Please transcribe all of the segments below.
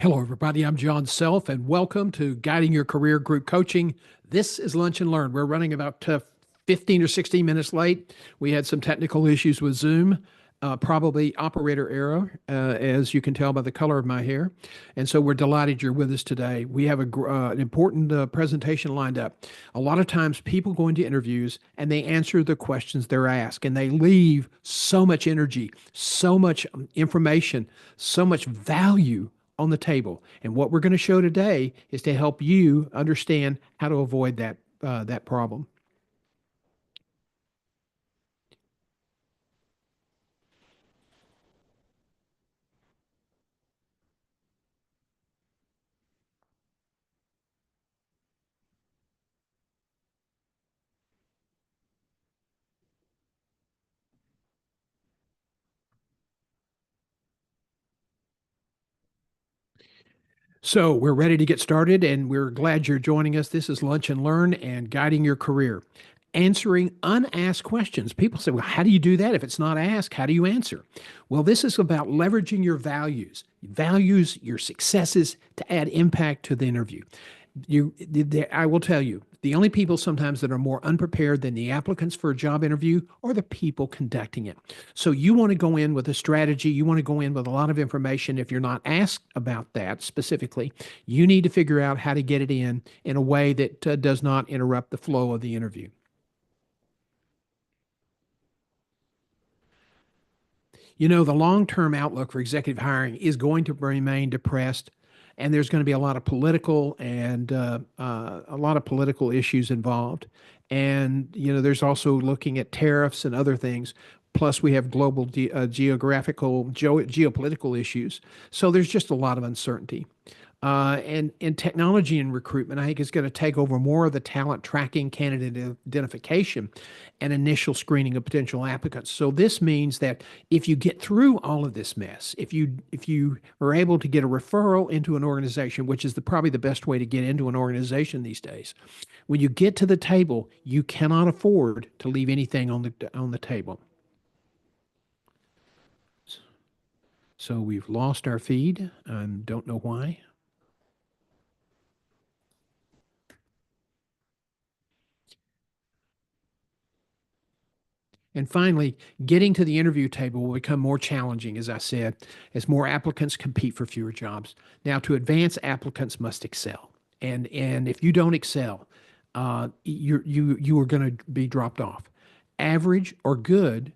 Hello, everybody. I'm John Self, and welcome to Guiding Your Career Group Coaching. This is Lunch and Learn. We're running about 15 or 16 minutes late. We had some technical issues with Zoom, probably operator error, as you can tell by the color of my hair. And so we're delighted you're with us today. We have an important presentation lined up. A lot of times people go into interviews and they answer the questions they're asked, and they leave so much energy, so much information, so much value on the table. And what we're going to show today is to help you understand how to avoid that problem. So we're ready to get started, and we're glad you're joining us. This is Lunch and Learn and Guiding Your Career. Answering unasked questions. People say, well, how do you do that? If it's not asked, how do you answer? Well, this is about leveraging your values, your successes to add impact to the interview. I will tell you, the only people sometimes that are more unprepared than the applicants for a job interview are the people conducting it. So you want to go in with a strategy. You want to go in with a lot of information. If you're not asked about that specifically, you need to figure out how to get it in a way that does not interrupt the flow of the interview. You know, the long-term outlook for executive hiring is going to remain depressed, and there's going to be a lot of political and a lot of political issues involved. And there's also looking at tariffs and other things. Plus, we have global geopolitical issues. So there's just a lot of uncertainty. And technology and recruitment, I think, is going to take over more of the talent tracking, candidate identification, and initial screening of potential applicants. So this means that if you get through all of this mess, if you are able to get a referral into an organization, which is probably the best way to get into an organization these days, when you get to the table, you cannot afford to leave anything on the table. So we've lost our feed. I don't know why. And finally, getting to the interview table will become more challenging, as I said, as more applicants compete for fewer jobs. Now, to advance, applicants must excel. And if you don't excel, you are going to be dropped off. Average or good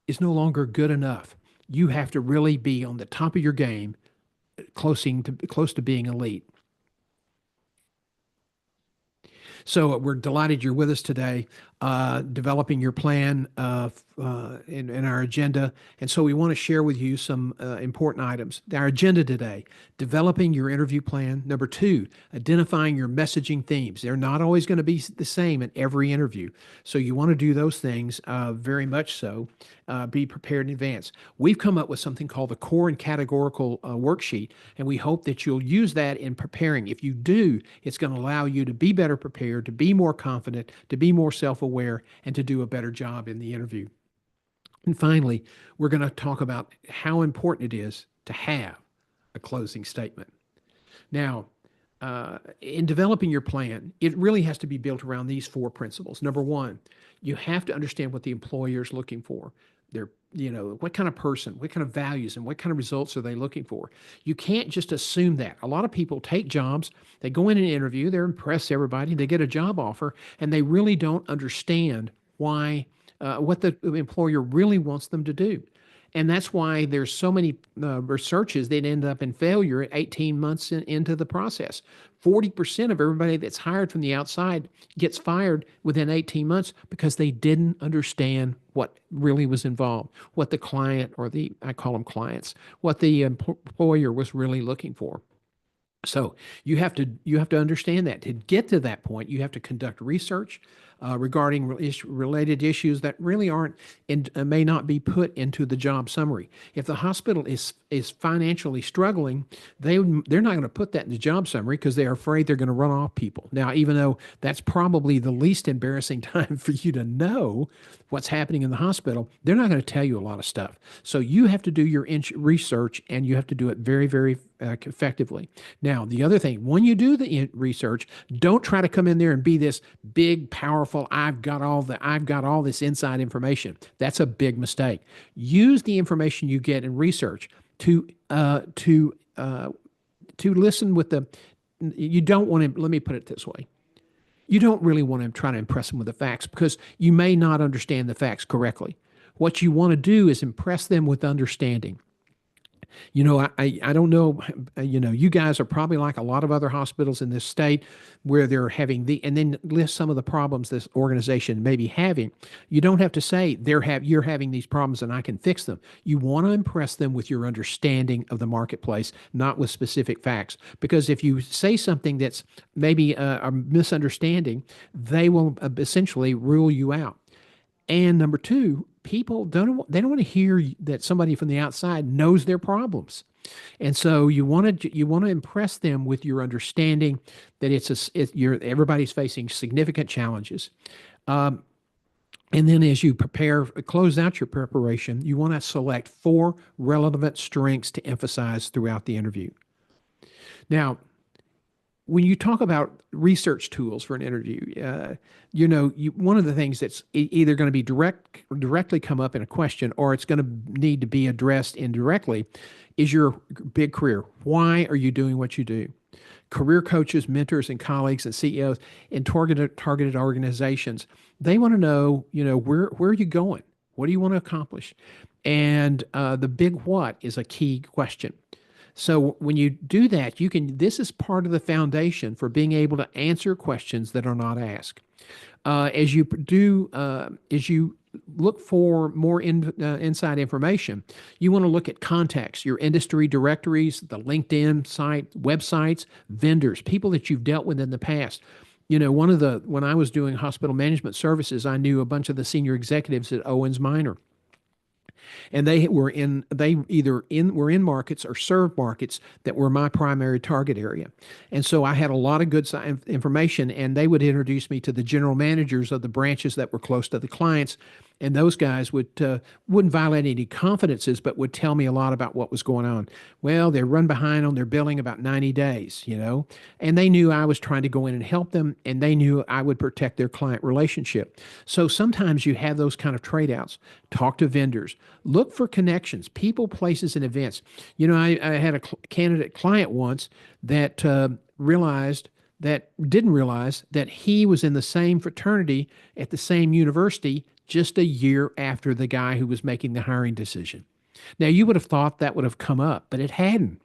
is no longer good enough. You have to really be on the top of your game, close to being elite. So we're delighted you're with us today, developing your plan in our agenda. And so we want to share with you some important items. Our agenda today: developing your interview plan. Number two, identifying your messaging themes. They're not always going to be the same in every interview. So you want to do those things very much so. Be prepared in advance. We've come up with something called the core and categorical worksheet, and we hope that you'll use that in preparing. If you do, it's going to allow you to be better prepared, to be more confident, to be more self-aware, and to do a better job in the interview. And finally, we're going to talk about how important it is to have a closing statement. Now, in developing your plan, it really has to be built around these four principles. Number one, you have to understand what the employer is looking for. They're, what kind of person, what kind of values, and what kind of results are they looking for? You can't just assume that. A lot of people take jobs, they go in an interview, they're impress everybody, they get a job offer, and they really don't understand why, what the employer really wants them to do. And that's why there's so many researches that end up in failure at 18 months into the process. 40% of everybody that's hired from the outside gets fired within 18 months because they didn't understand what really was involved, what the client, or I call them clients, what the employer was really looking for. So you have to understand that. To get to that point, you have to conduct research regarding related issues that really aren't and may not be put into the job summary. If the hospital is financially struggling, they're not going to put that in the job summary because they're afraid they're going to run off people. Now, even though that's probably the least embarrassing time for you to know what's happening in the hospital, they're not going to tell you a lot of stuff. So you have to do your research, and you have to do it very, very effectively. Now, the other thing, when you do the research, don't try to come in there and be this big, powerful, I've got all this inside information. That's a big mistake. Use the information you get in research to listen with the, you don't want to, let me put it this way. You don't really want to try to impress them with the facts because you may not understand the facts correctly. What you want to do is impress them with understanding. I don't know, you guys are probably like a lot of other hospitals in this state where they're having and then list some of the problems this organization may be having. You don't have to say you're having these problems and I can fix them. You want to impress them with your understanding of the marketplace, not with specific facts. Because if you say something that's maybe a misunderstanding, they will essentially rule you out. And number two, people don't want to hear that somebody from the outside knows their problems. And so you want to impress them with your understanding that everybody's facing significant challenges. And then as you close out your preparation, you want to select 4 relevant strengths to emphasize throughout the interview. Now, when you talk about research tools for an interview, one of the things that's either going to be directly come up in a question or it's going to need to be addressed indirectly is your big career. Why are you doing what you do? Career coaches, mentors, and colleagues and CEOs in targeted organizations, they want to know, where are you going? What do you want to accomplish? And the big what is a key question. So when you do that, this is part of the foundation for being able to answer questions that are not asked. As you look for more inside information, you want to look at contacts, your industry directories, the LinkedIn site, websites, vendors, people that you've dealt with in the past. When I was doing hospital management services, I knew a bunch of the senior executives at Owens Minor. And they were in markets or served markets that were my primary target area. And so I had a lot of good information, and they would introduce me to the general managers of the branches that were close to the clients. And those guys wouldn't violate any confidences, but would tell me a lot about what was going on. Well, they run behind on their billing about 90 days, and they knew I was trying to go in and help them, and they knew I would protect their client relationship. So sometimes you have those kind of trade-outs. Talk to vendors. Look for connections, people, places, and events. I had a candidate client once that didn't realize that he was in the same fraternity at the same university just a year after the guy who was making the hiring decision. Now, you would have thought that would have come up, but it hadn't.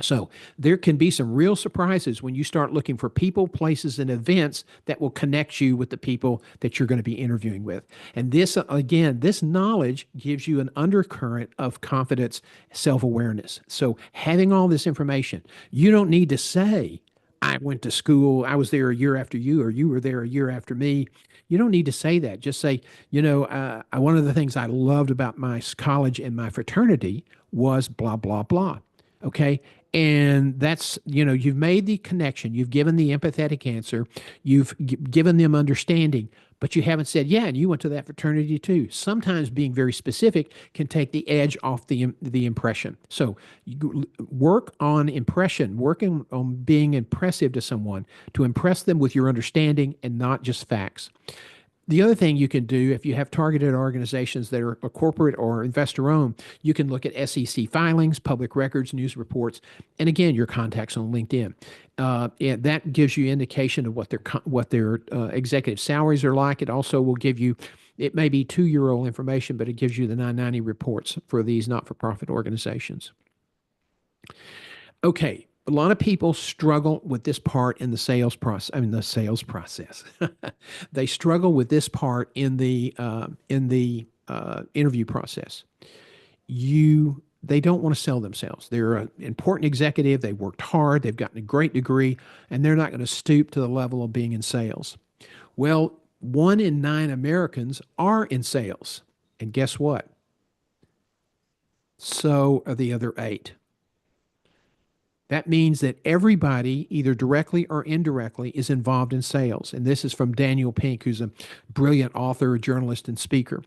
So there can be some real surprises when you start looking for people, places, and events that will connect you with the people that you're going to be interviewing with. And this knowledge gives you an undercurrent of confidence, self-awareness. So having all this information, you don't need to say, I went to school, I was there a year after you, or you were there a year after me. You don't need to say that. Just say, one of the things I loved about my college and my fraternity was blah, blah, blah. Okay. And that's, you've made the connection. You've given the empathetic answer. You've given them understanding, but you haven't said, yeah, and you went to that fraternity too. Sometimes being very specific can take the edge off the impression. So you work on impression, working on being impressive to someone, to impress them with your understanding and not just facts. The other thing you can do, if you have targeted organizations that are a corporate or investor-owned, you can look at SEC filings, public records, news reports, and again, your contacts on LinkedIn. And that gives you indication of what their executive salaries are like. It also will give you, it may be 2-year-old information, but it gives you the 990 reports for these not-for-profit organizations. Okay. A lot of people struggle with this part in the sales process. They struggle with this part in the interview process. They don't want to sell themselves. They're an important executive. They worked hard. They've gotten a great degree, and they're not going to stoop to the level of being in sales. Well, 1 in 9 Americans are in sales, and guess what? So are the other 8. That means that everybody, either directly or indirectly, is involved in sales. And this is from Daniel Pink, who's a brilliant author, journalist, and speaker.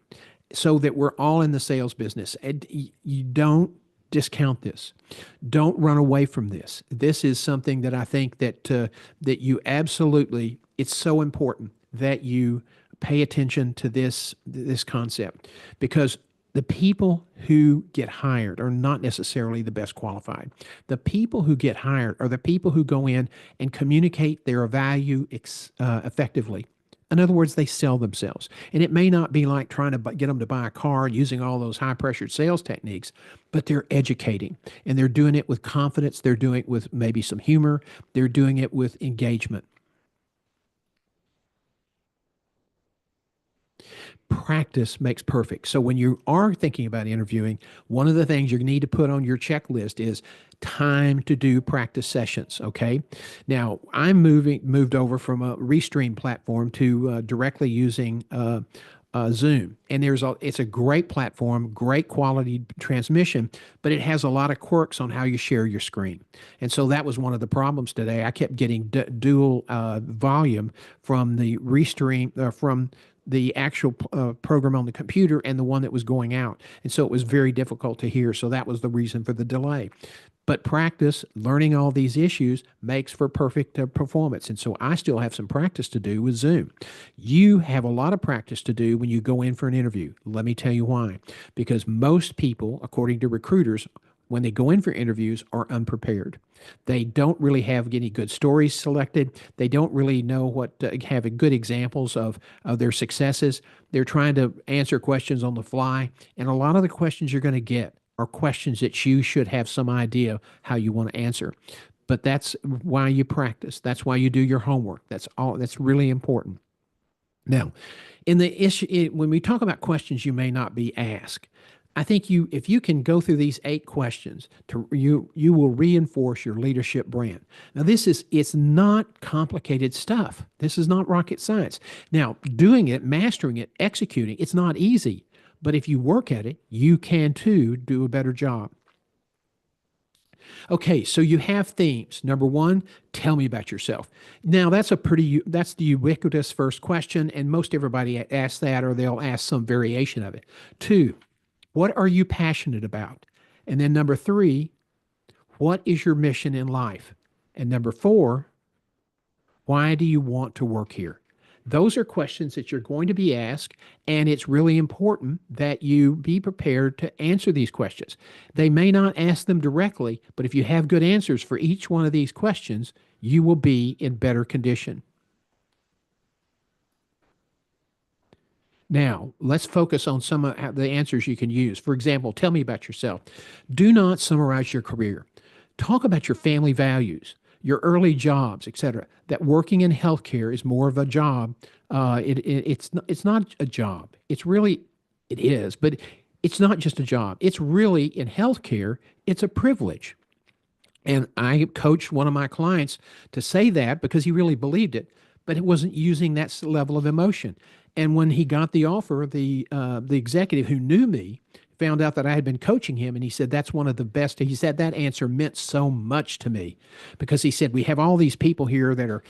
So that we're all in the sales business. And you don't discount this. Don't run away from this. This is something that I think that you absolutely, it's so important that you pay attention to this concept, because the people who get hired are not necessarily the best qualified. The people who get hired are the people who go in and communicate their value effectively. In other words, they sell themselves. And it may not be like trying to get them to buy a car using all those high pressured sales techniques, but they're educating, and they're doing it with confidence. They're doing it with maybe some humor. They're doing it with engagement. Practice makes perfect. So when you are thinking about interviewing, one of the things you need to put on your checklist is time to do practice sessions. Okay. Now I'm moved over from a Restream platform to directly using Zoom, and it's a great platform, great quality transmission, but it has a lot of quirks on how you share your screen. And so that was one of the problems today. I kept getting dual volume from the Restream from the actual program on the computer and the one that was going out. And so it was very difficult to hear. So that was the reason for the delay. But practice, learning all these issues makes for perfect performance. And so I still have some practice to do with Zoom. You have a lot of practice to do when you go in for an interview. Let me tell you why. Because most people, according to recruiters, when they go in for interviews, are unprepared. They don't really have any good stories selected. They don't really know what to have good examples of their successes. They're trying to answer questions on the fly. And a lot of the questions you're going to get are questions that you should have some idea how you want to answer. But that's why you practice. That's why you do your homework. That's all. That's really important. Now, in the issue, when we talk about questions you may not be asked, I think if you can go through these 8 questions, you will reinforce your leadership brand. Now, it's not complicated stuff. This is not rocket science. Now, doing it, mastering it, executing, it's not easy. But if you work at it, you can too do a better job. Okay, so you have themes. Number 1, tell me about yourself. Now that's the ubiquitous first question, and most everybody asks that, or they'll ask some variation of it. 2, what are you passionate about? And then number 3, what is your mission in life? And number 4, why do you want to work here? Those are questions that you're going to be asked, and it's really important that you be prepared to answer these questions. They may not ask them directly, but if you have good answers for each one of these questions, you will be in better condition. Now, let's focus on some of the answers you can use. For example, tell me about yourself. Do not summarize your career. Talk about your family values, your early jobs, etc. That working in healthcare is more of a job. It's not a job. It is, but it's not just a job. It's really, in healthcare, it's a privilege. And I coached one of my clients to say that because he really believed it, but it wasn't using that level of emotion. And when he got the offer, the executive who knew me found out that I had been coaching him, and he said that's one of the best. He said that answer meant so much to me, because he said we have all these people here that are,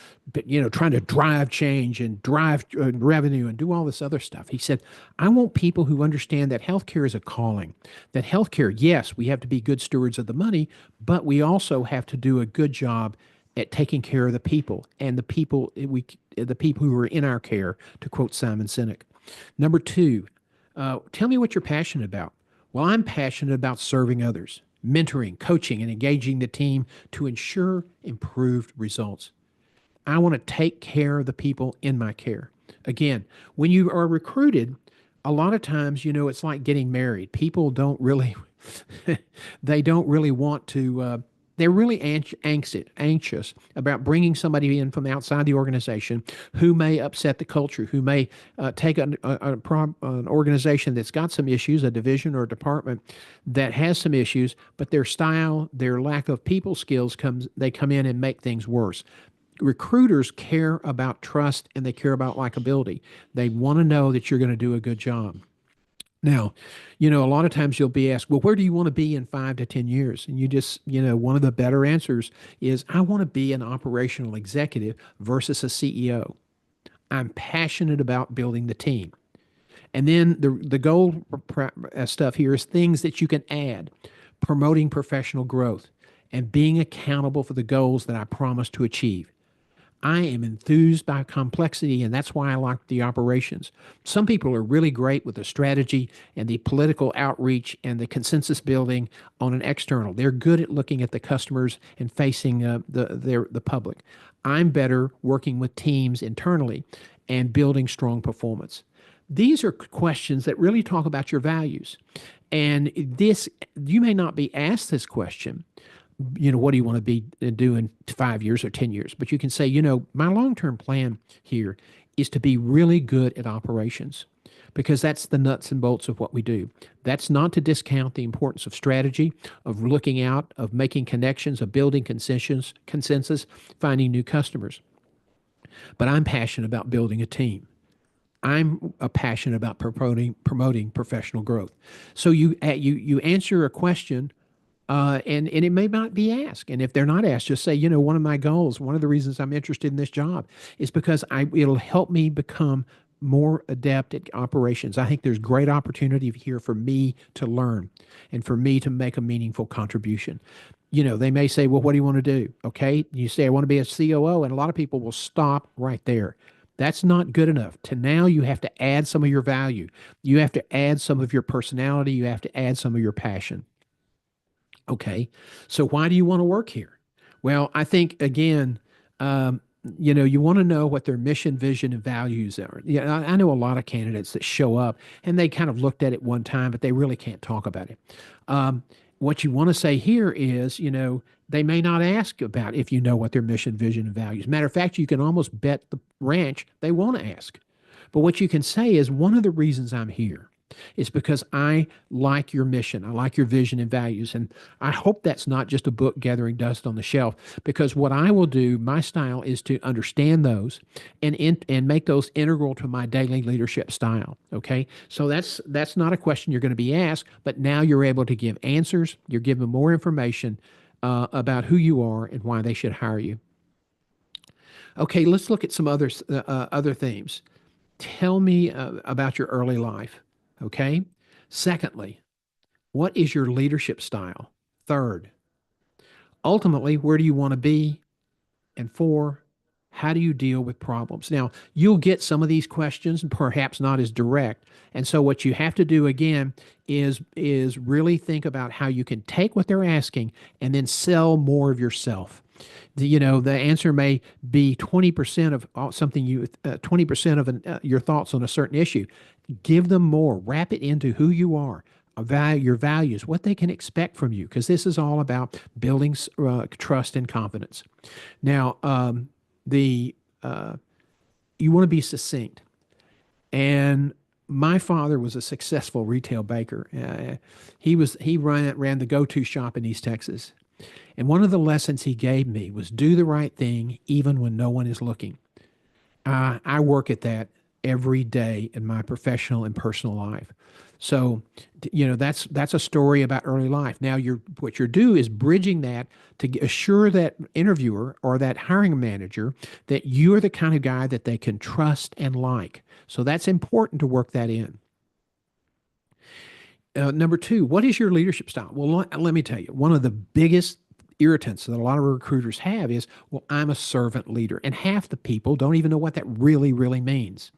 trying to drive change and drive revenue and do all this other stuff. He said, I want people who understand that healthcare is a calling. That healthcare, yes, we have to be good stewards of the money, but we also have to do a good job at taking care of the people, and the people who are in our care, to quote Simon Sinek. Number 2, tell me what you're passionate about. Well, I'm passionate about serving others, mentoring, coaching, and engaging the team to ensure improved results. I want to take care of the people in my care. Again, when you are recruited, a lot of times, it's like getting married. People don't really, they don't really want to, they're really anxious about bringing somebody in from outside the organization who may upset the culture, who may take an organization that's got some issues, a division or a department that has some issues, but their style, their lack of people skills they come in and make things worse. Recruiters care about trust, and they care about likability. They want to know that you're going to do a good job. Now, a lot of times you'll be asked, well, where do you want to be in 5 to 10 years? And you just, one of the better answers is, I want to be an operational executive versus a CEO. I'm passionate about building the team. And then the goal stuff here is things that you can add. promoting professional growth, and being accountable for the goals that I promised to achieve. I am enthused by complexity, and that's why I like the operations. Some people are really great with the strategy and the political outreach and the consensus building on an external. They're good at looking at the customers and facing the public. I'm better working with teams internally and building strong performance. These are questions that really talk about your values. And this, you may not be asked this question, what do you want to be doing 5 years or 10 years? But you can say, my long-term plan here is to be really good at operations because that's the nuts and bolts of what we do. That's not to discount the importance of strategy, of looking out, of making connections, of building consensus, finding new customers. But I'm passionate about building a team. I'm passionate about promoting professional growth. So you answer a question, and it may not be asked. And if they're not asked, just say, one of my goals, one of the reasons I'm interested in this job is because it'll help me become more adept at operations. I think there's great opportunity here for me to learn and for me to make a meaningful contribution. They may say, well, what do you want to do? Okay. You say, I want to be a COO. And a lot of people will stop right there. That's not good enough. To now, you have to add some of your value. You have to add some of your personality. You have to add some of your passion. Okay. So why do you want to work here? Well, I think again, you want to know what their mission, vision, and values are. Yeah, I know a lot of candidates that show up and they kind of looked at it one time, but they really can't talk about it. What you want to say here is, they may not ask about if you know what their mission, vision, and values. Matter of fact, you can almost bet the ranch they won't ask. But what you can say is one of the reasons I'm here is because I like your mission. I like your vision and values. And I hope that's not just a book gathering dust on the shelf, because what I will do, my style is to understand those and make those integral to my daily leadership style. Okay. So that's not a question you're going to be asked, but now you're able to give answers. You're giving more information about who you are and why they should hire you. Okay. Let's look at some other themes. Tell me about your early life. Okay. Secondly, what is your leadership style? Third, ultimately, where do you want to be? And four, how do you deal with problems? Now, you'll get some of these questions and perhaps not as direct. And so what you have to do again is really think about how you can take what they're asking and then sell more of yourself. The answer may be 20% of something 20% of your thoughts on a certain issue. Give them more, wrap it into who you are, your values, what they can expect from you, because this is all about building trust and confidence. Now, you want to be succinct. And my father was a successful retail baker. He ran the go-to shop in East Texas. And one of the lessons he gave me was do the right thing even when no one is looking. I work at that every day in my professional and personal life. So, that's a story about early life. Now, what you're doing is bridging that to assure that interviewer or that hiring manager that you are the kind of guy that they can trust and like. So that's important to work that in. Number two, what is your leadership style? Well, let me tell you, one of the biggest irritants that a lot of recruiters have is, well, I'm a servant leader. And half the people don't even know what that really, really means.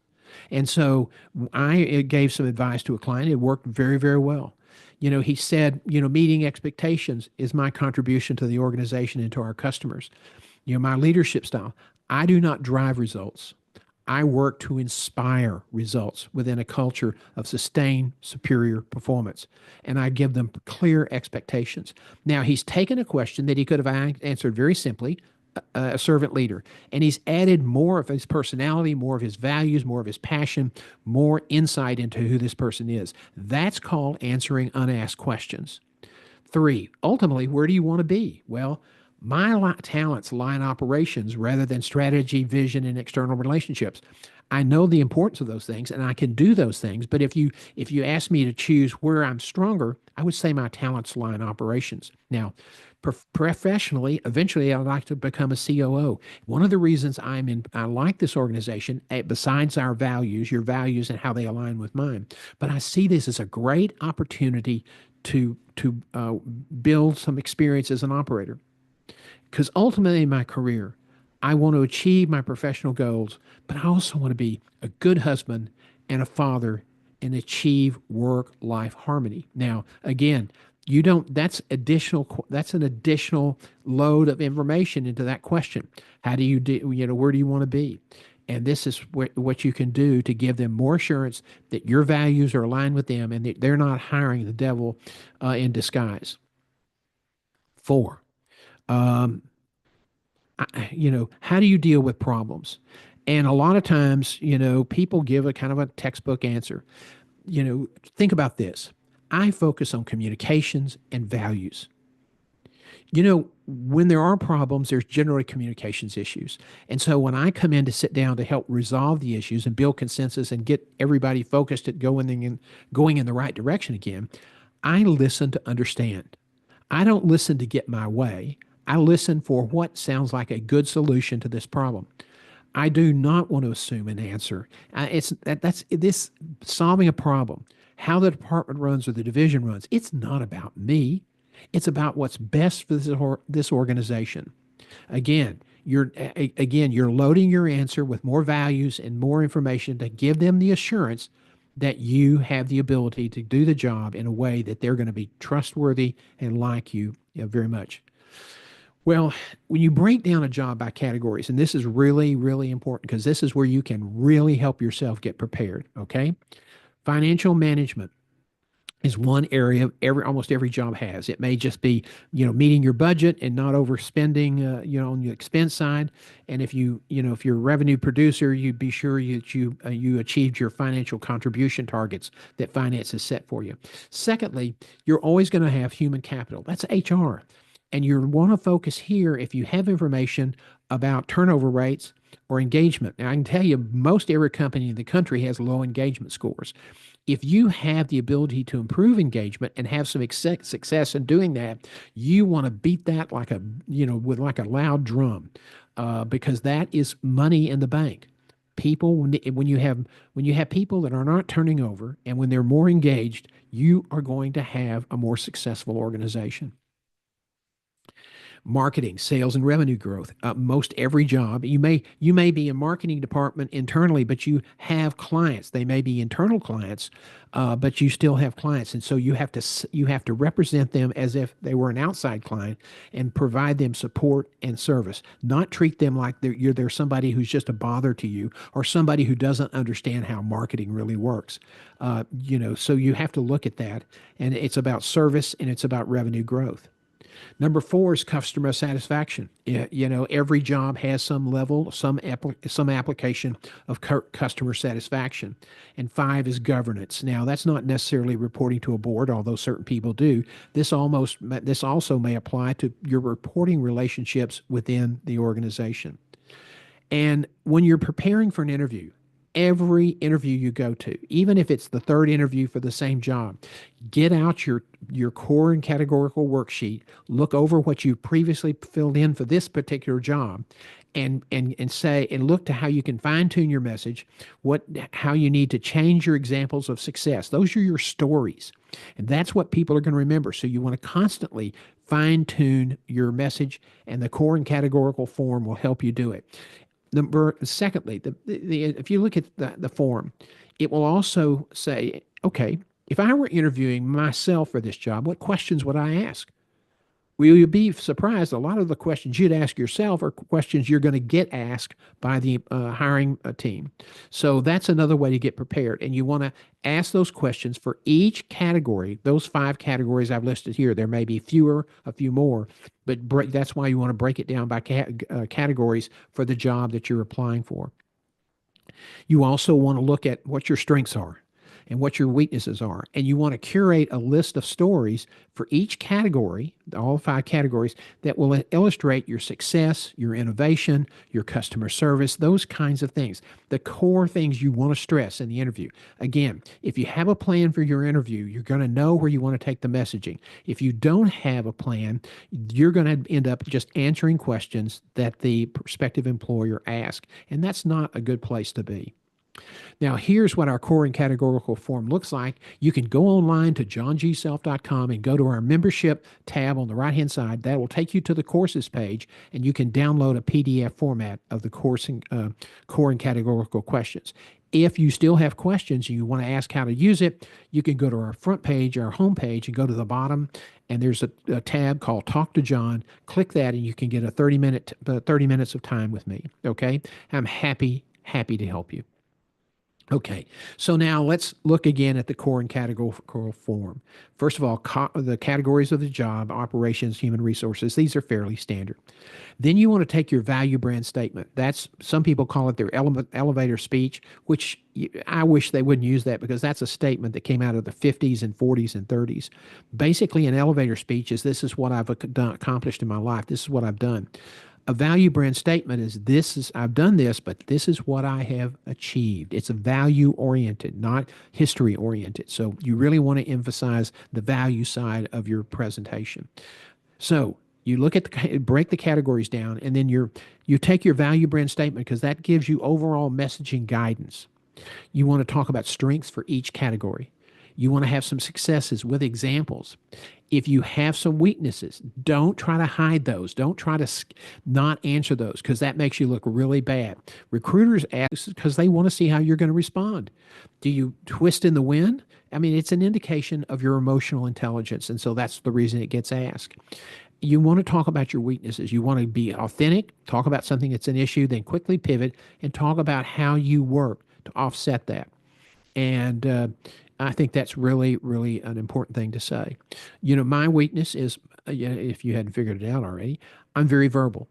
And so I gave some advice to a client. It worked very, very well. He said, meeting expectations is my contribution to the organization and to our customers. My leadership style, I do not drive results. I work to inspire results within a culture of sustained superior performance. And I give them clear expectations. Now, he's taken a question that he could have answered very simply, a servant leader. And he's added more of his personality, more of his values, more of his passion, more insight into who this person is. That's called answering unasked questions. Three, ultimately, where do you want to be? Well, my talents lie in operations rather than strategy, vision, and external relationships. I know the importance of those things and I can do those things. But if you ask me to choose where I'm stronger, I would say my talents lie in operations. Now, professionally, eventually I'd like to become a COO. One of the reasons I like this organization, besides our values, your values and how they align with mine, but I see this as a great opportunity to build some experience as an operator. Because ultimately in my career, I want to achieve my professional goals, but I also want to be a good husband and a father and achieve work-life harmony. Now, again, you don't, that's an additional load of information into that question. How do you do, where do you want to be? And this is what you can do to give them more assurance that your values are aligned with them and that they're not hiring the devil in disguise. Four, um, how do you deal with problems? And a lot of times, people give a kind of a textbook answer. Think about this. I focus on communications and values. When there are problems, there's generally communications issues. And so when I come in to sit down to help resolve the issues and build consensus and get everybody focused at going in the right direction again, I listen to understand. I don't listen to get my way. I listen for what sounds like a good solution to this problem. I do not want to assume an answer. That's this solving a problem, how the department runs or the division runs. It's not about me. It's about what's best for this organization. Again, you're loading your answer with more values and more information to give them the assurance that you have the ability to do the job in a way that they're going to be trustworthy and like you very much. Well, when you break down a job by categories, and this is really, really important because this is where you can really help yourself get prepared. Okay. Financial management is one area almost every job has. It may just be, meeting your budget and not overspending, on the expense side. And if you're a revenue producer, you'd be sure you achieved your financial contribution targets that finance has set for you. Secondly, you're always going to have human capital. That's HR. And you want to focus here if you have information about turnover rates or engagement. Now, I can tell you most every company in the country has low engagement scores. If you have the ability to improve engagement and have some success in doing that, you want to beat that with like a loud drum, because that is money in the bank. People, when you have people that are not turning over and when they're more engaged, you are going to have a more successful organization. Marketing, sales, and revenue growth. Most every job, you may be a marketing department internally, but you have clients. They may be internal clients, but you still have clients, and so you have to represent them as if they were an outside client and provide them support and service. Not treat them like they're somebody who's just a bother to you or somebody who doesn't understand how marketing really works. So you have to look at that, and it's about service and it's about revenue growth. Number four is customer satisfaction. Every job has some level, some application of customer satisfaction. And five is governance. Now, that's not necessarily reporting to a board, although certain people do. This also may apply to your reporting relationships within the organization. And when you're preparing for an interview, every interview you go to, even if it's the third interview for the same job, get out your core and categorical worksheet, look over what you previously filled in for this particular job, and look to how you can fine tune your message, how you need to change your examples of success. Those are your stories, and that's what people are going to remember. So you want to constantly fine tune your message, and the core and categorical form will help you do it. Secondly, if you look at the form, it will also say, okay, if I were interviewing myself for this job, what questions would I ask? Will you be surprised? A lot of the questions you'd ask yourself are questions you're going to get asked by the hiring team. So that's another way to get prepared. And you want to ask those questions for each category, those five categories I've listed here. There may be a few more, but that's why you want to break it down by categories for the job that you're applying for. You also want to look at what your strengths are and what your weaknesses are. And you want to curate a list of stories for each category, all five categories, that will illustrate your success, your innovation, your customer service, those kinds of things. The core things you want to stress in the interview. Again, if you have a plan for your interview, you're going to know where you want to take the messaging. If you don't have a plan, you're going to end up just answering questions that the prospective employer asks. And that's not a good place to be. Now, here's what our core and categorical form looks like. You can go online to johngself.com and go to our membership tab on the right hand side. That will take you to the courses page, and you can download a PDF format of the core and categorical questions. If you still have questions and you want to ask how to use it, you can go to our front page, our home page, and go to the bottom, and there's a tab called Talk to John. Click that, and you can get a 30 minutes of time with me. Okay, I'm happy to help you. Okay, so now let's look again at the core and categorical form. First of all, the categories of the job, operations, human resources, these are fairly standard. Then you want to take your value brand statement. That's, some people call it their elevator speech, which I wish they wouldn't use that, because that's a statement that came out of the 50s and 40s and 30s. Basically, an elevator speech is, this is what I've accomplished in my life. This is what I've done. A value brand statement is, I've done this, but this is what I have achieved. It's a value oriented, not history oriented. So you really want to emphasize the value side of your presentation. So you look at break the categories down, and then you take your value brand statement, because that gives you overall messaging guidance. You want to talk about strengths for each category. You want to have some successes with examples. If you have some weaknesses, don't try to hide those. Don't try to not answer those, because that makes you look really bad. Recruiters ask because they want to see how you're going to respond. Do you twist in the wind? I mean, it's an indication of your emotional intelligence, and so that's the reason it gets asked. You want to talk about your weaknesses. You want to be authentic, talk about something that's an issue, then quickly pivot and talk about how you work to offset that. And I think that's really, really an important thing to say. My weakness is, if you hadn't figured it out already, I'm very verbal.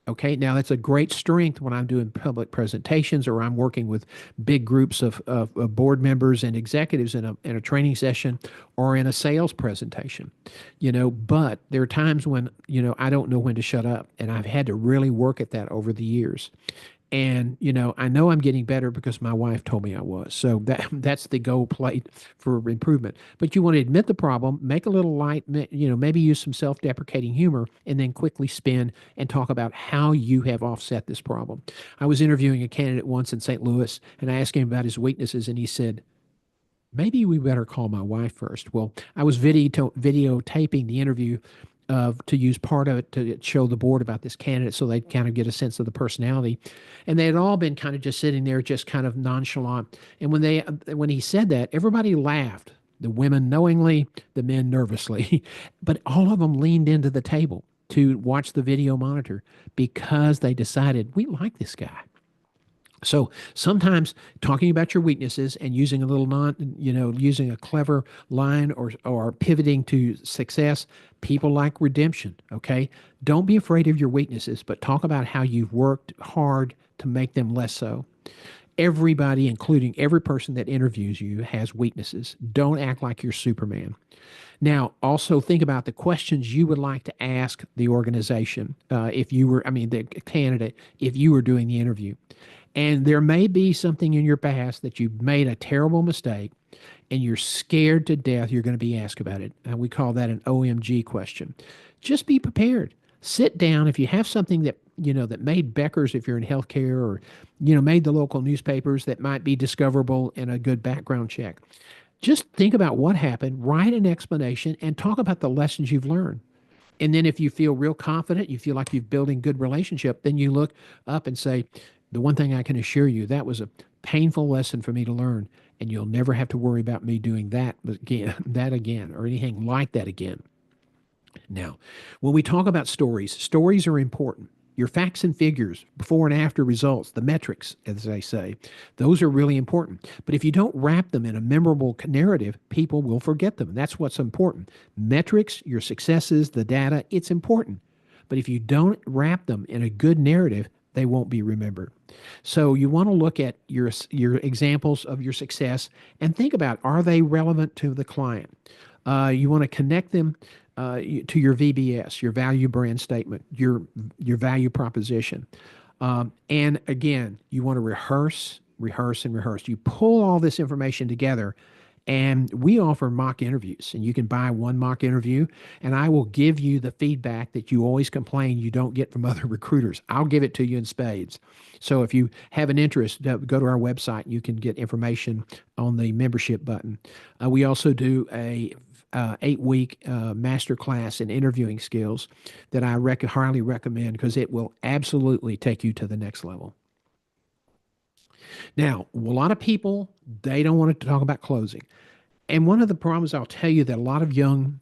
Okay, now that's a great strength when I'm doing public presentations, or I'm working with big groups of board members and executives in a training session or in a sales presentation. But there are times when, I don't know when to shut up, and I've had to really work at that over the years. And I know I'm getting better because my wife told me I was. So that's the gold plate for improvement. But you want to admit the problem, make a little light, maybe use some self-deprecating humor, and then quickly spin and talk about how you have offset this problem. I was interviewing a candidate once in St. Louis, and I asked him about his weaknesses, and he said, maybe we better call my wife first. Well, I was videotaping the interview to use part of it to show the board about this candidate, so they'd kind of get a sense of the personality. And they had all been kind of just sitting there, just kind of nonchalant. And when he said that, everybody laughed. The women knowingly, the men nervously. But all of them leaned into the table to watch the video monitor, because they decided, we like this guy. So sometimes talking about your weaknesses and using a little using a clever line, or pivoting to success, people like redemption. Okay. Don't be afraid of your weaknesses, but talk about how you've worked hard to make them less so. Everybody, including every person that interviews you, has weaknesses. Don't act like you're Superman. Now, also think about the questions you would like to ask the organization, the candidate, if you were doing the interview. And there may be something in your past that you've made a terrible mistake, and you're scared to death you're going to be asked about it. And we call that an OMG question. Just be prepared. Sit down. If you have something that made Becker's, if you're in healthcare, or made the local newspapers, that might be discoverable in a good background check. Just think about what happened, write an explanation, and talk about the lessons you've learned. And then if you feel real confident, you feel like you're building good relationship, then you look up and say, the one thing I can assure you, that was a painful lesson for me to learn, and you'll never have to worry about me doing that again, or anything like that again. Now, when we talk about stories are important. Your facts and figures, before and after results, the metrics, as they say, those are really important. But if you don't wrap them in a memorable narrative, people will forget them. That's what's important. Metrics, your successes, the data, it's important. But if you don't wrap them in a good narrative, they won't be remembered. So you want to look at your examples of your success and think about, are they relevant to the client? You want to connect them to your VBS, your value brand statement, your value proposition. And again, you want to rehearse, rehearse, and rehearse. You pull all this information together, And we offer mock interviews, and you can buy one mock interview, and I will give you the feedback that you always complain you don't get from other recruiters. I'll give it to you in spades. So if you have an interest, go to our website. You can get information on the membership button. We also do a 8-week master class in interviewing skills that I highly recommend because it will absolutely take you to the next level. Now, a lot of people, they don't want to talk about closing. And one of the problems I'll tell you that a lot of young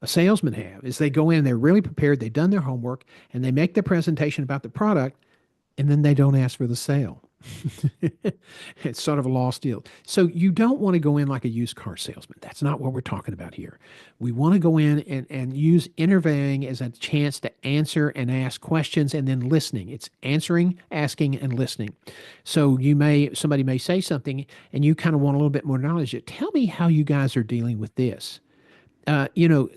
salesmen have is they go in, they're really prepared, they've done their homework, and they make the presentation about the product, and then they don't ask for the sale. It's sort of a lost deal. So you don't want to go in like a used car salesman. That's not what we're talking about here. We want to go in and use interviewing as a chance to answer and ask questions and then listening. It's answering, asking, and listening. So somebody may say something and you kind of want a little bit more knowledge. Tell me how you guys are dealing with this.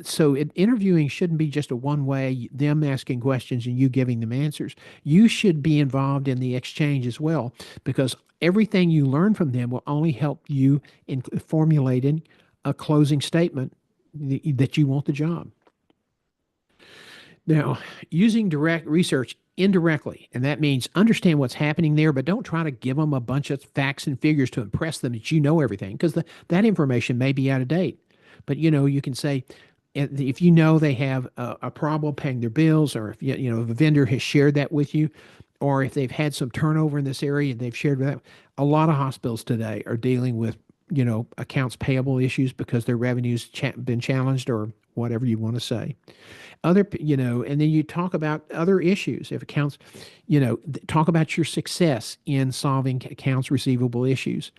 So interviewing shouldn't be just a one way, them asking questions and you giving them answers. You should be involved in the exchange as well, because everything you learn from them will only help you in formulating a closing statement that you want the job. Now, using direct research indirectly, and that means understand what's happening there, but don't try to give them a bunch of facts and figures to impress them that you know everything, because that information may be out of date. But you can say, if you know they have a problem paying their bills, or if a vendor has shared that with you, or if they've had some turnover in this area and they've shared that. A lot of hospitals today are dealing with accounts payable issues because their revenues been challenged, or whatever you want to say. And then you talk about other issues. If accounts, talk about your success in solving accounts receivable issues.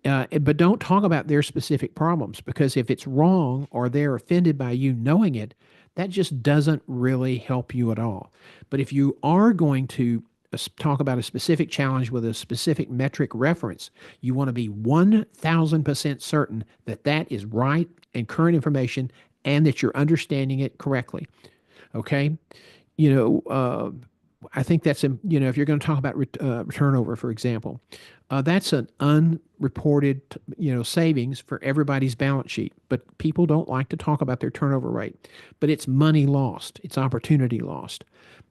But don't talk about their specific problems, because if it's wrong or they're offended by you knowing it, that just doesn't really help you at all. But if you are going to talk about a specific challenge with a specific metric reference, you want to be 1000% certain that that is right and current information and that you're understanding it correctly. Okay? You know, I think that's, if you're going to talk about turnover, for example, that's an unreported, savings for everybody's balance sheet. But people don't like to talk about their turnover rate. But it's money lost. It's opportunity lost.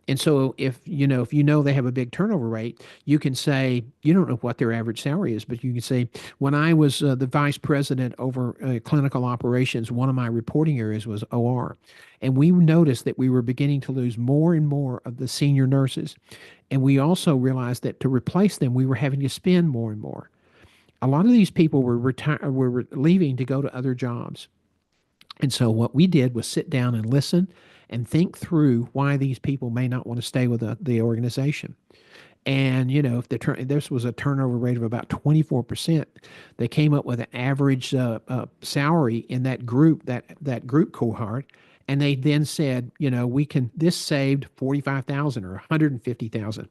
And so if they have a big turnover rate, you can say, you don't know what their average salary is, but you can say, when I was the vice president over clinical operations, one of my reporting areas was OR. And we noticed that we were beginning to lose more and more of the senior nurses. And we also realized that to replace them, we were having to spend more and more. A lot of these people were leaving to go to other jobs. And so what we did was sit down and listen and think through why these people may not want to stay with the organization. And if this was a turnover rate of about 24%, they came up with an average salary in that group cohort, and they then said, this saved 45,000 or 150,000.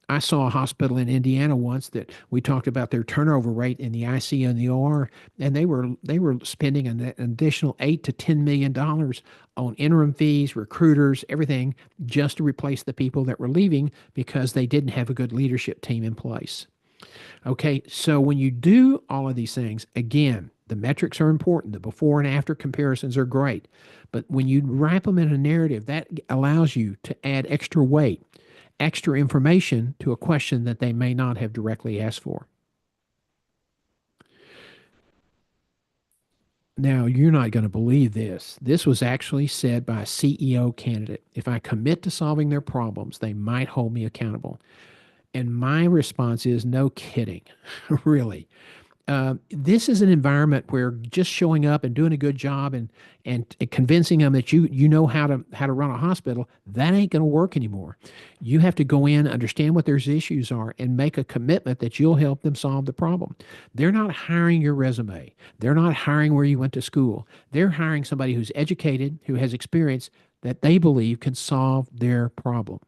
I saw a hospital in Indiana once that we talked about their turnover rate in the ICU and the OR, and they were spending an additional $8 to $10 million on interim fees, recruiters, everything, just to replace the people that were leaving because they didn't have a good leadership team in place. Okay, so when you do all of these things, again, the metrics are important. The before and after comparisons are great. But when you wrap them in a narrative, that allows you to add extra weight, extra information to a question that they may not have directly asked for. Now, you're not going to believe this. This was actually said by a CEO candidate. If I commit to solving their problems, they might hold me accountable. And my response is, no kidding, really. This is an environment where just showing up and doing a good job and convincing them that you know how to run a hospital, that ain't going to work anymore. You have to go in, understand what their issues are, and make a commitment that you'll help them solve the problem. They're not hiring your resume. They're not hiring where you went to school. They're hiring somebody who's educated, who has experience that they believe can solve their problem.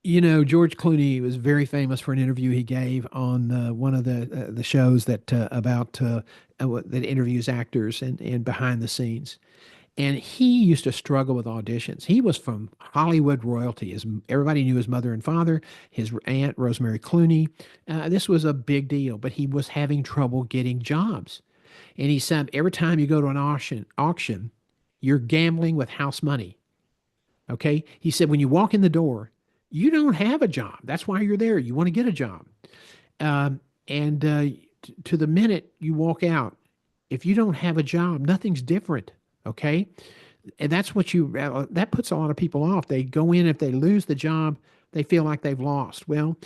George Clooney was very famous for an interview he gave on one of the shows that interviews actors and behind the scenes. And he used to struggle with auditions. He was from Hollywood royalty. Everybody knew his mother and father, his aunt, Rosemary Clooney. This was a big deal, but he was having trouble getting jobs. And he said, every time you go to an auction, you're gambling with house money. Okay. He said, when you walk in the door, you don't have a job. That's why you're there. You want to get a job. And to the minute you walk out, if you don't have a job, nothing's different. Okay. And that's what that puts a lot of people off. They go in, if they lose the job, they feel like they've lost. Well,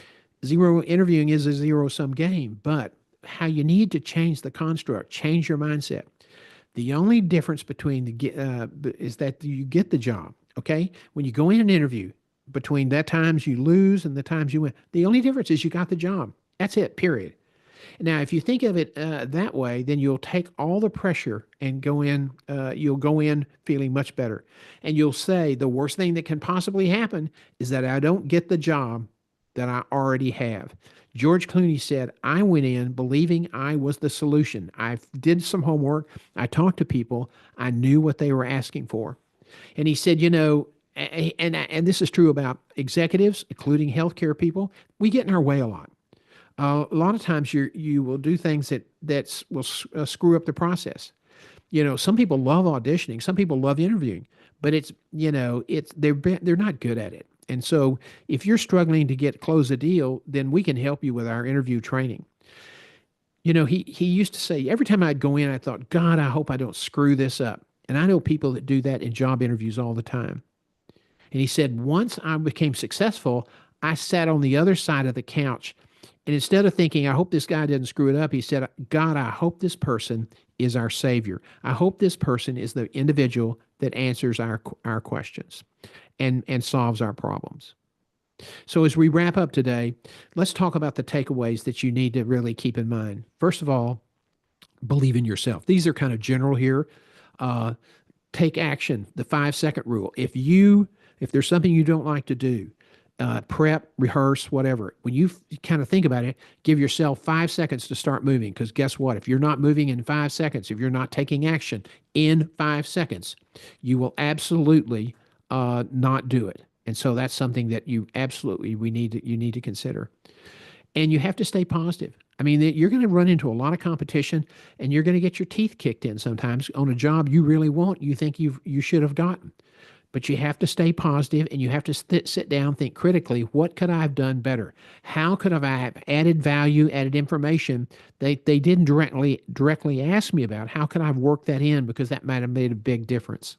zero interviewing is a zero sum game, but how you need to change the construct, change your mindset. The only difference between is that you get the job. Okay. When you go in an interview, between that times you lose and the times you win, the only difference is you got the job. That's it, period. Now, if you think of it that way, then you'll take all the pressure and go in. You'll go in feeling much better. And you'll say, the worst thing that can possibly happen is that I don't get the job that I already have. George Clooney said, I went in believing I was the solution. I did some homework. I talked to people. I knew what they were asking for. And he said, and this is true about executives, including healthcare people, we get in our way a lot. A lot of times you will do things that will screw up the process. Some people love auditioning, some people love interviewing, but they're not good at it. And so if you're struggling to close a deal, then we can help you with our interview training. He used to say, every time I'd go in, I thought, God, I hope I don't screw this up. And I know people that do that in job interviews all the time. And he said, once I became successful, I sat on the other side of the couch. And instead of thinking, I hope this guy didn't screw it up, he said, God, I hope this person is our Savior. I hope this person is the individual that answers our questions and solves our problems. So as we wrap up today, let's talk about the takeaways that you need to really keep in mind. First of all, believe in yourself. These are kind of general here. Take action, the 5-second rule. If there's something you don't like to do, prep, rehearse, whatever. When you kind of think about it, give yourself 5 seconds to start moving. Because guess what? If you're not moving in 5 seconds, if you're not taking action in 5 seconds, you will absolutely not do it. And so that's something that you need to consider. And you have to stay positive. I mean, you're going to run into a lot of competition, and you're going to get your teeth kicked in sometimes on a job you really want, you think you should have gotten. But you have to stay positive, and you have to sit down, think critically, what could I have done better? How could I have added value, added information they didn't directly ask me about? How could I have worked that in, because that might have made a big difference?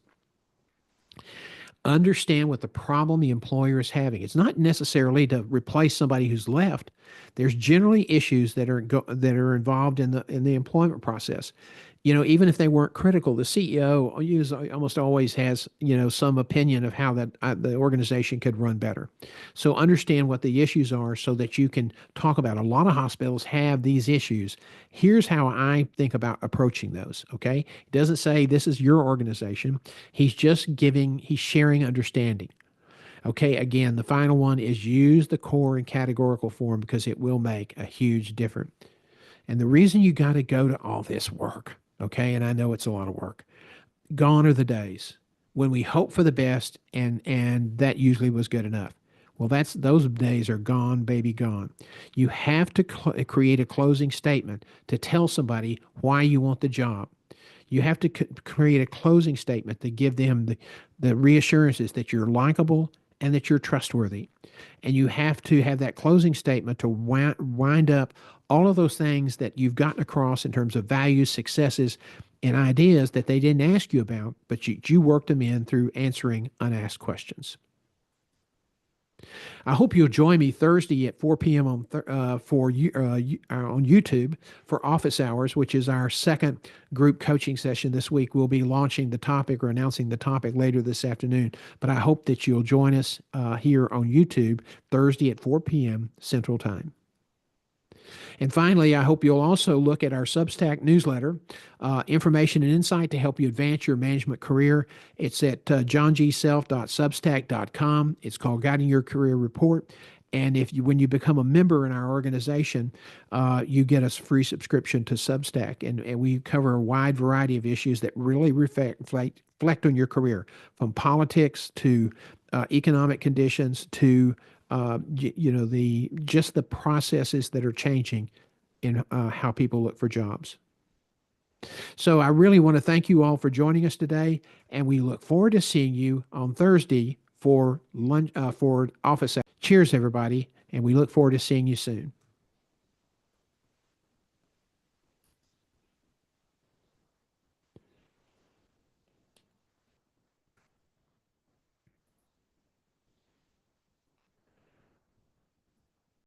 Understand what the problem the employer is having. It's not necessarily to replace somebody who's left. There's generally issues that are involved in the employment process. Even if they weren't critical, the CEO almost always has some opinion of how that the organization could run better. So understand what the issues are so that you can talk about. A lot of hospitals have these issues. Here's how I think about approaching those. Okay, it doesn't say this is your organization. He's sharing understanding. Okay, again, the final one is use the core and categorical form, because it will make a huge difference. And the reason you got to go to all this work, okay, and I know it's a lot of work, gone are the days when we hope for the best and that usually was good enough. Well, those days are gone, baby, gone. You have to create a closing statement to tell somebody why you want the job. You have to create a closing statement to give them the reassurances that you're likable and that you're trustworthy. And you have to have that closing statement to wind up all of those things that you've gotten across in terms of values, successes, and ideas that they didn't ask you about, but you worked them in through answering unasked questions. I hope you'll join me Thursday at 4 p.m. on YouTube for Office Hours, which is our second group coaching session this week. We'll be launching the topic or announcing the topic later this afternoon, but I hope that you'll join us here on YouTube Thursday at 4 p.m. Central Time. And finally, I hope you'll also look at our Substack newsletter, information and insight to help you advance your management career. It's at johngself.substack.com. It's called Guiding Your Career Report. And when you become a member in our organization, you get a free subscription to Substack, and we cover a wide variety of issues that really reflect on your career, from politics to economic conditions to the just the processes that are changing in how people look for jobs. So I really want to thank you all for joining us today, and we look forward to seeing you on Thursday for lunch for office. Cheers, everybody, and we look forward to seeing you soon.